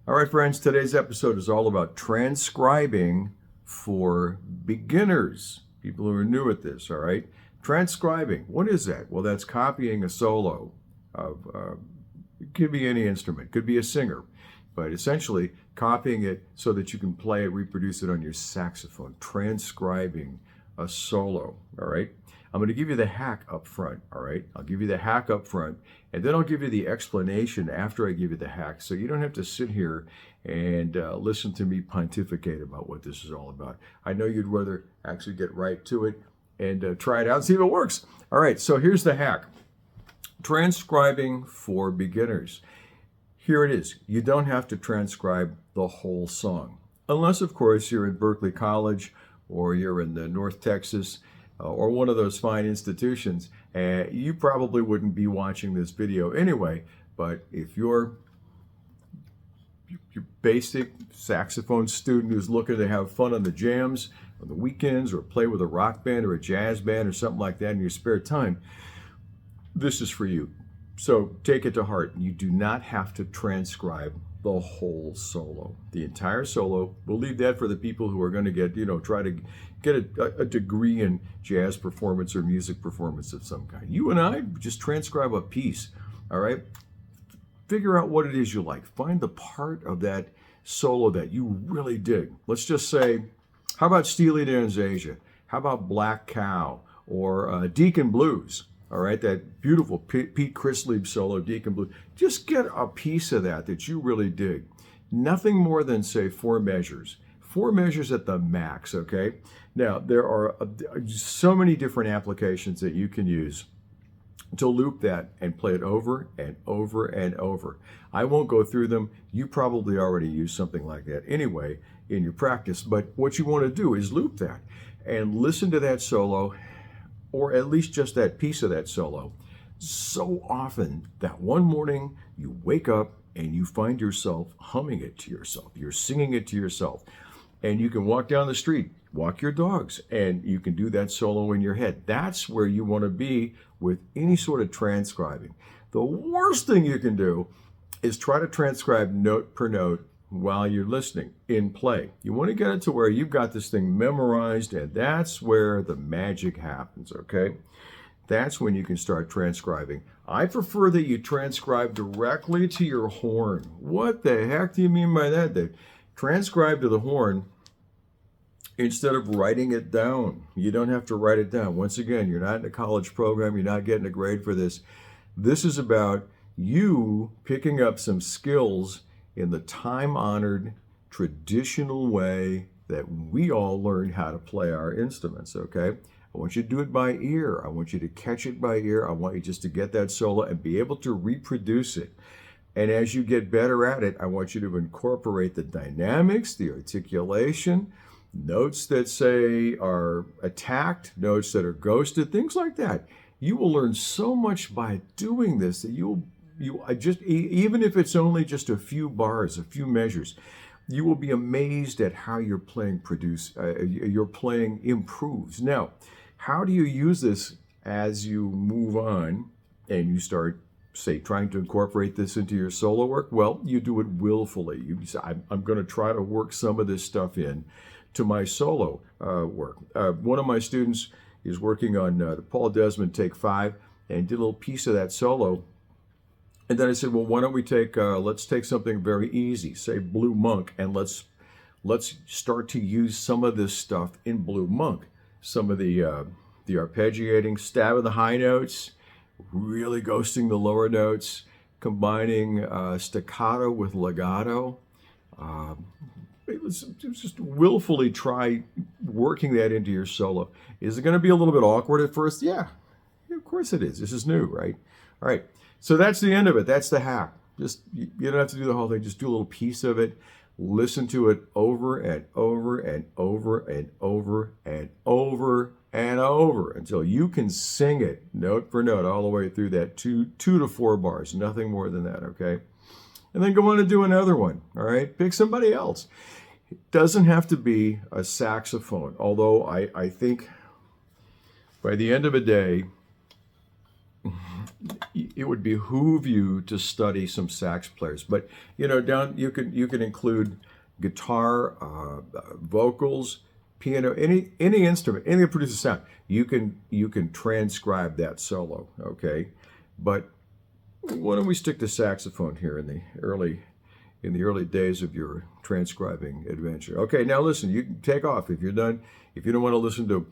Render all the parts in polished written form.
All right, friends, today's episode is all about transcribing for beginners, people who are new at this, all right? Transcribing, what is that? Well, that's copying a solo of, it could be any instrument, could be a singer, but essentially copying it so that you can play it, reproduce it on your saxophone, transcribing a solo, all right? I'm going to give you the hack up front, all right? I'll give you the hack up front, and then I'll give you the explanation after I give you the hack, so you don't have to sit here and listen to me pontificate about what this is all about. I know you'd rather actually get right to it and try it out and see if it works. All right, so here's the hack. Transcribing for beginners. Here it is. You don't have to transcribe the whole song, unless, of course, you're in Berkeley College or you're in North Texas, or one of those fine institutions, you probably wouldn't be watching this video anyway. But if you're your basic saxophone student who's looking to have fun on the jams, on the weekends, or play with a rock band or a jazz band or something like that in your spare time, this is for you. So take it to heart. You do not have to transcribe the whole solo, the entire solo. We'll leave that for the people who are going to get, try to get a degree in jazz performance or music performance of some kind. You and I just transcribe a piece, all right? Figure out what it is you like. Find the part of that solo that you really dig. Let's just say, how about Steely Dan's Asia? How about Black Cow or Deacon Blues? All right, that beautiful Pete Chrisley solo, Deacon Blues. Just get a piece of that you really dig. Nothing more than, say, 4 measures. 4 measures at the max, okay? Now, there are so many different applications that you can use to loop that and play it over and over and over. I won't go through them. You probably already use something like that anyway in your practice, but what you want to do is loop that and listen to that solo, or at least just that piece of that solo, so often that one morning you wake up and you find yourself humming it to yourself. You're singing it to yourself. And you can walk down the street, walk your dogs, and you can do that solo in your head. That's where you want to be with any sort of transcribing. The worst thing you can do is try to transcribe note per note while you're listening in play. You want to get it to where you've got this thing memorized, and that's where the magic happens, okay? That's when you can start transcribing. I prefer that you transcribe directly to your horn. What the heck do you mean by that, Dave? Transcribe to the horn instead of writing it down. You don't have to write it down. Once again, you're not in a college program. You're not getting a grade for this. This is about you picking up some skills in the time-honored, traditional way that we all learned how to play our instruments, okay? I want you to do it by ear. I want you to catch it by ear. I want you just to get that solo and be able to reproduce it. And as you get better at it, I want you to incorporate the dynamics, the articulation, notes that, say, are attacked, notes that are ghosted, things like that. You will learn so much by doing this that even if it's only just a few bars, a few measures, you will be amazed at how your playing improves. Now, how do you use this as you move on and you start, say, trying to incorporate this into your solo work? Well, you do it willfully. You say, I'm going to try to work some of this stuff in to my solo work. One of my students is working on the Paul Desmond Take 5 and did a little piece of that solo. And then I said, well, why don't we let's take something very easy, say Blue Monk, and let's start to use some of this stuff in Blue Monk. Some of the arpeggiating, stabbing the high notes, really ghosting the lower notes, combining staccato with legato. It was just willfully try working that into your solo. Is it going to be a little bit awkward at first? Yeah, of course it is. This is new, right? All right. So that's the end of it. That's the hack. Just, you don't have to do the whole thing. Just do a little piece of it. Listen to it over and over and over and over and over and over until you can sing it note for note all the way through that two to 4 bars. Nothing more than that, okay? And then go on and do another one, all right? Pick somebody else. It doesn't have to be a saxophone, although I think by the end of a day, it would behoove you to study some sax players. But down you can include guitar, vocals, piano, any instrument, anything that produces sound. You can transcribe that solo, okay? But why don't we stick to saxophone here in the early days of your transcribing adventure? Okay, now listen, you can take off if you're done. If you don't want to listen to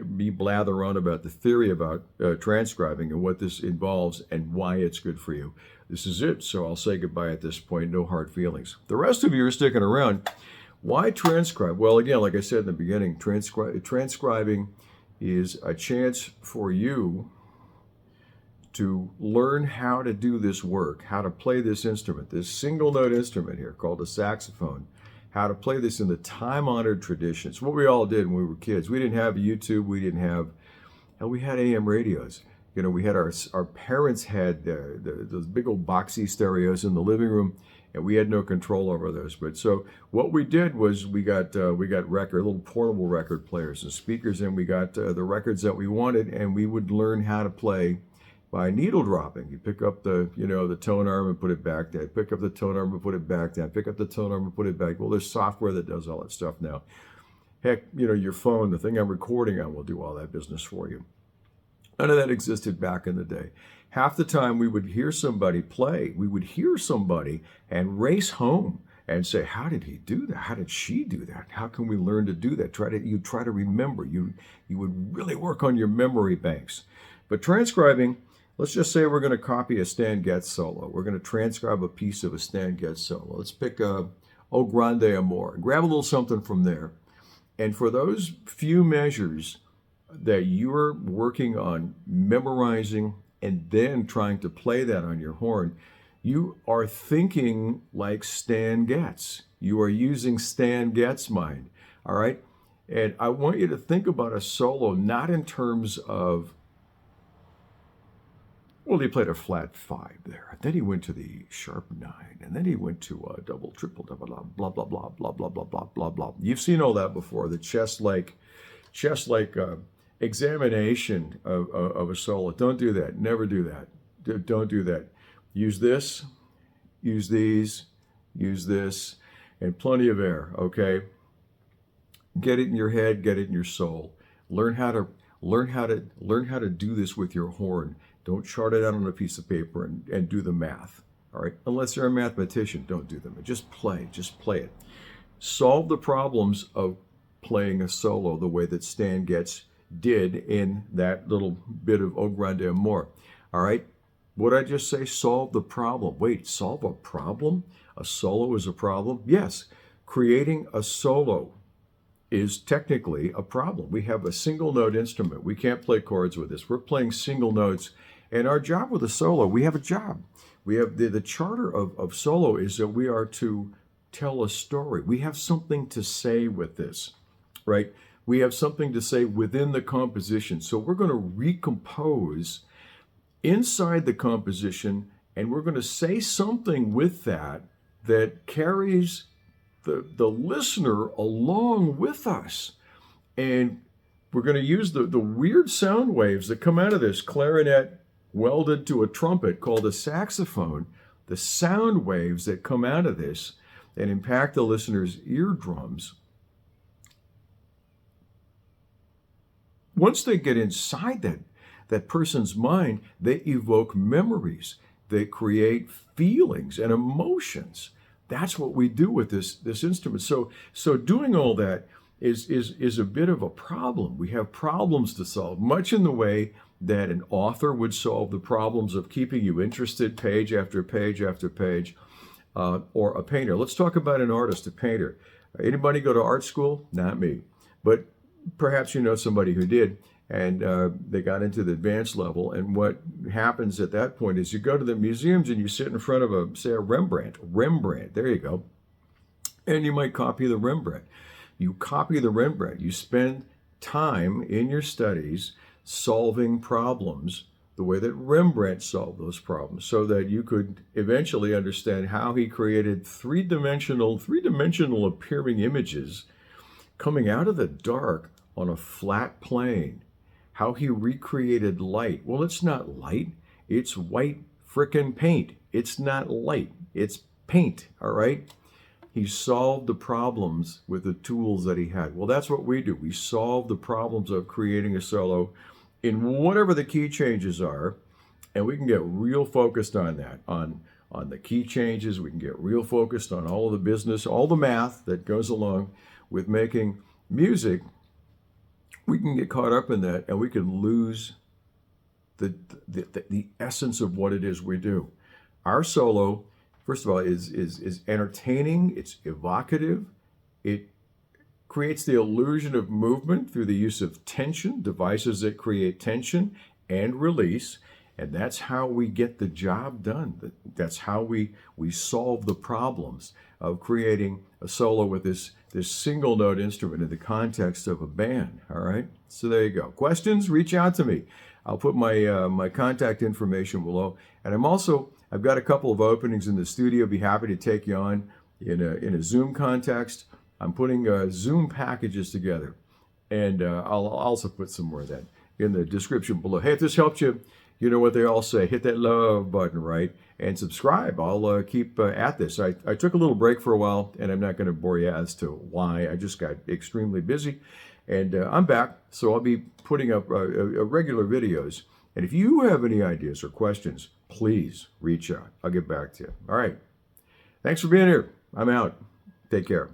me blather on about the theory about transcribing and what this involves and why it's good for you, this is it. So I'll say goodbye at this point. No hard feelings. The rest of you are sticking around. Why transcribe? Well, again, like I said in the beginning, transcribing is a chance for you to learn how to do this work, how to play this instrument, this single note instrument here called a saxophone, how to play this in the time-honored tradition. It's what we all did when we were kids. We didn't have YouTube. We didn't have, hell, we had AM radios. We had our parents had those big old boxy stereos in the living room, and we had no control over those. But so what we did was we got little portable record players and speakers, and we got the records that we wanted, and we would learn how to play by needle dropping. You pick up the tone arm and put it back down. Pick up the tone arm and put it back down. Pick up the tone arm and put it back. Well, there's software that does all that stuff now. Heck, your phone, the thing I'm recording on, will do all that business for you. None of that existed back in the day. Half the time we would hear somebody play. We would hear somebody and race home and say, how did he do that? How did she do that? How can we learn to do that? You try to remember. You would really work on your memory banks. But transcribing, let's just say we're going to copy a Stan Getz solo. We're going to transcribe a piece of a Stan Getz solo. Let's pick O Grande Amor. Grab a little something from there. And for those few measures that you're working on memorizing and then trying to play that on your horn, you are thinking like Stan Getz. You are using Stan Getz mind, all right? And I want you to think about a solo not in terms of, well, he played a flat 5 there. Then he went to the sharp 9, and then he went to a double, triple, double, blah, blah, blah, blah, blah, blah, blah, blah, blah, blah. You've seen all that before. The chest-like examination of a solo. Don't do that. Never do that. Don't do that. Use this, use these, use this, and plenty of air, okay? Get it in your head, get it in your soul. Learn how to do this with your horn. Don't chart it out on a piece of paper and do the math, all right? Unless you're a mathematician, don't do them. Just play it. Solve the problems of playing a solo the way that Stan Getz did in that little bit of O Grande Amor, all right? What I just say? Solve the problem. Wait, solve a problem? A solo is a problem? Yes, creating a solo is technically a problem. We have a single note instrument. We can't play chords with this. We're playing single notes. And our job with a solo, we have a job. We have the charter of solo is that we are to tell a story. We have something to say with this, right? We have something to say within the composition. So we're going to recompose inside the composition, and we're going to say something with that carries the listener along with us. And we're going to use the weird sound waves that come out of this clarinet welded to a trumpet called a saxophone, the sound waves that come out of this and impact the listener's eardrums. Once they get inside that person's mind, they evoke memories. They create feelings and emotions. That's what we do with this instrument. So doing all that is a bit of a problem. We have problems to solve, much in the way that an author would solve the problems of keeping you interested page after page after page, or a painter. Let's talk about an artist, a painter. Anybody go to art school? Not me. But perhaps you know somebody who did, and they got into the advanced level. And what happens at that point is you go to the museums and you sit in front of a Rembrandt, there you go, and you might copy the Rembrandt. You copy the Rembrandt. You spend time in your studies solving problems the way that Rembrandt solved those problems, so that you could eventually understand how he created three-dimensional appearing images coming out of the dark on a flat plane. how he recreated light. Well, it's not light. It's white frickin' paint. It's not light. It's paint, all right? He solved the problems with the tools that he had. Well, that's what we do. We solve the problems of creating a solo in whatever the key changes are, and we can get real focused on that, on the key changes. We can get real focused on all of the business, all the math that goes along with making music. We can get caught up in that, and we can lose the essence of what it is we do. Our solo, first of all, is entertaining. It's evocative. It creates the illusion of movement through the use of tension, devices that create tension and release. And that's how we get the job done. That's how we solve the problems of creating a solo with this single note instrument in the context of a band. All right. So there you go. Questions? Reach out to me. I'll put my contact information below. And I've got a couple of openings in the studio. Be happy to take you on in a Zoom context. I'm putting Zoom packages together, and I'll also put some more of that in the description below. Hey, if this helped you, you know what they all say, hit that love button, right? And subscribe. I'll keep at this. I took a little break for a while, and I'm not going to bore you as to why. I just got extremely busy, and I'm back, so I'll be putting up regular videos. And if you have any ideas or questions, please reach out. I'll get back to you. All right. Thanks for being here. I'm out. Take care.